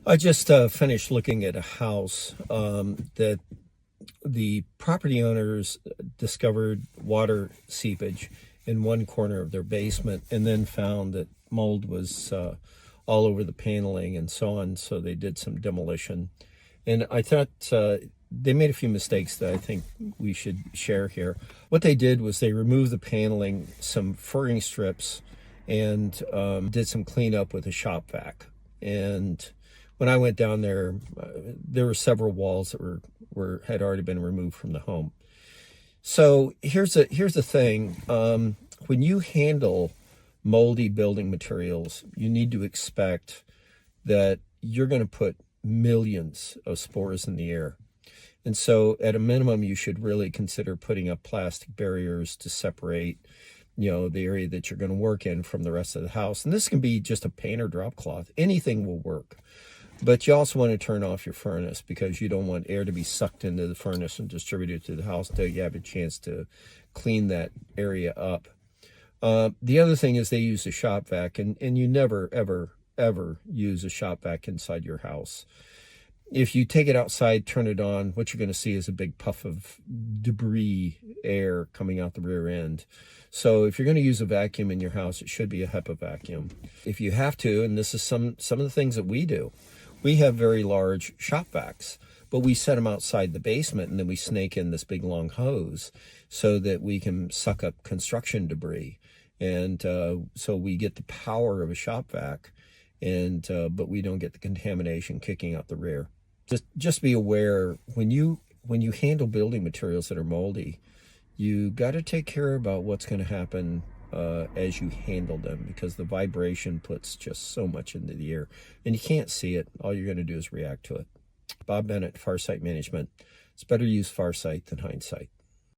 I just finished looking at a house that the property owners discovered water seepage in one corner of their basement and then found that mold was all over the paneling and so on. So they did some demolition. And I thought they made a few mistakes that I think we should share here. What they did was they removed the paneling, some furring strips, and did some cleanup with a shop vac. And when I went down there, there were several walls that had already been removed from the home. So here's the thing: when you handle moldy building materials, you need to expect that you're going to put millions of spores in the air. And so at a minimum, you should really consider putting up plastic barriers to separate, the area that you're going to work in from the rest of the house. And this can be just a paint or drop cloth. Anything will work. But you also want to turn off your furnace because you don't want air to be sucked into the furnace and distributed to the house until you have a chance to clean that area up. The other thing is they use a shop vac, and you never, ever, ever use a shop vac inside your house. If you take it outside, turn it on, what you're going to see is a big puff of debris air coming out the rear end. So if you're going to use a vacuum in your house, it should be a HEPA vacuum. If you have to, and this is some of the things that we do, we have very large shop vacs, but we set them outside the basement and then we snake in this big long hose so that we can suck up construction debris. And so we get the power of a shop vac, but we don't get the contamination kicking out the rear. Just be aware when you handle building materials that are moldy, you got to take care about what's going to happen as you handle them, because the vibration puts just so much into the air and you can't see it. All you're going to do is react to it. Bob Bennett, Farsight Management. It's better to use Farsight than hindsight.